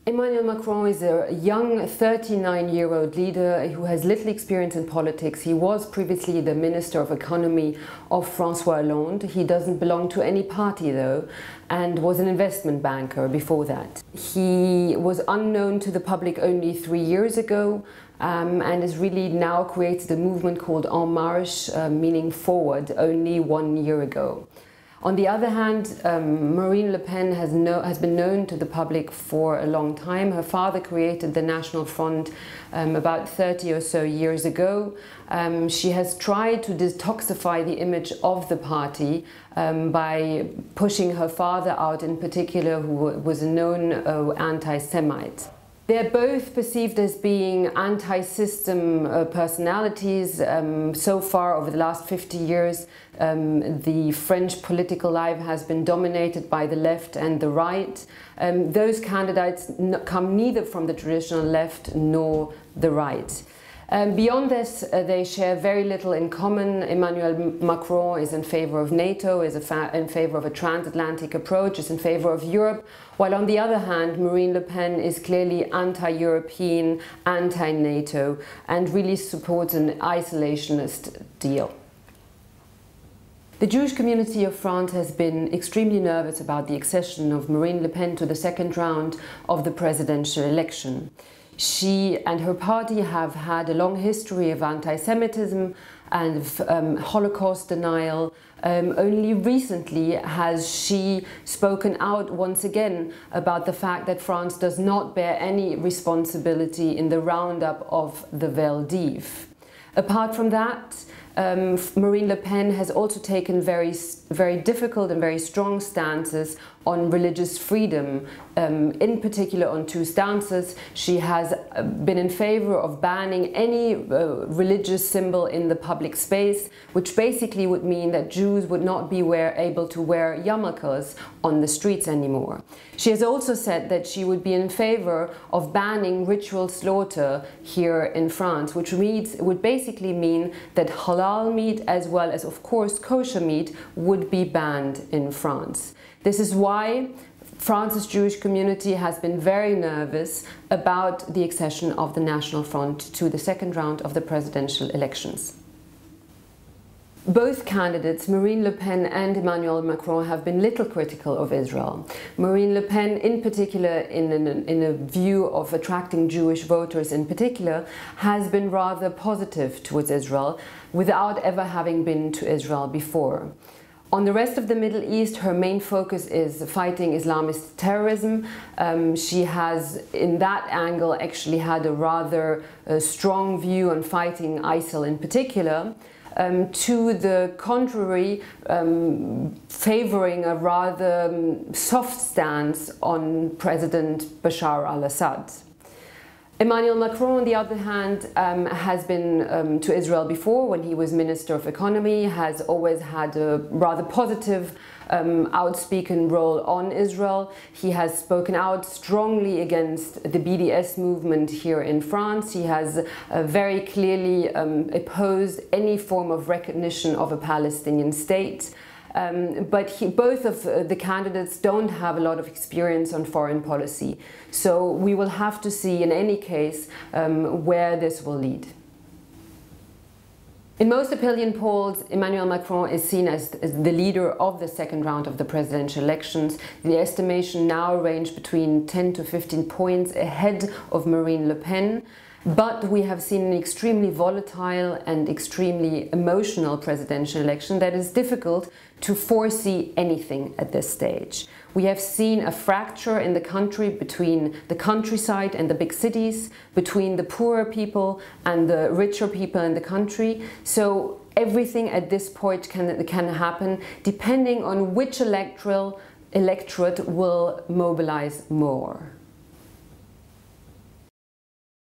Emmanuel Macron is a young 39-year-old leader who has little experience in politics. He was previously the Minister of Economy of François Hollande. He doesn't belong to any party though, and was an investment banker before that. He was unknown to the public only 3 years ago, and has really now created a movement called En Marche, meaning forward, only 1 year ago. On the other hand, Marine Le Pen has been known to the public for a long time. Her father created the National Front about 30 or so years ago. She has tried to detoxify the image of the party by pushing her father out in particular, who was a known anti-Semite. They're both perceived as being anti-system personalities. So far, over the last 50 years, the French political life has been dominated by the left and the right. Those candidates come neither from the traditional left nor the right. Beyond this, they share very little in common. Emmanuel Macron is in favor of NATO, is in favor of a transatlantic approach, is in favor of Europe, while on the other hand, Marine Le Pen is clearly anti-European, anti-NATO, and really supports an isolationist deal. The Jewish community of France has been extremely nervous about the accession of Marine Le Pen to the second round of the presidential election. She and her party have had a long history of anti-Semitism and of Holocaust denial. Only recently has she spoken out once again about the fact that France does not bear any responsibility in the roundup of the Vel d'Hiv. Apart from that, Marine Le Pen has also taken very difficult and very strong stances on religious freedom, in particular on two stances. She has been in favor of banning any religious symbol in the public space, which basically would mean that Jews would not be able to wear yarmulkes on the streets anymore. She has also said that she would be in favor of banning ritual slaughter here in France, which would basically mean that halal meat as well as, of course, kosher meat would be banned in France. This is why France's Jewish community has been very nervous about the accession of the National Front to the second round of the presidential elections. Both candidates, Marine Le Pen and Emmanuel Macron, have been little critical of Israel. Marine Le Pen, in particular, in a view of attracting Jewish voters in particular, has been rather positive towards Israel, without ever having been to Israel before. On the rest of the Middle East, her main focus is fighting Islamist terrorism. She has, in that angle, actually had a rather strong view on fighting ISIL in particular. To the contrary, favoring a rather soft stance on President Bashar al-Assad. Emmanuel Macron, on the other hand, has been to Israel before when he was Minister of Economy, has always had a rather positive, outspoken role on Israel. He has spoken out strongly against the BDS movement here in France. He has very clearly opposed any form of recognition of a Palestinian state. But both of the candidates don't have a lot of experience on foreign policy. So we will have to see in any case where this will lead. In most opinion polls, Emmanuel Macron is seen as the leader of the second round of the presidential elections. The estimation now range between 10 to 15 points ahead of Marine Le Pen. But we have seen an extremely volatile and extremely emotional presidential election that is difficult to foresee anything at this stage. We have seen a fracture in the country between the countryside and the big cities, between the poorer people and the richer people in the country. So everything at this point can happen depending on which electorate will mobilize more.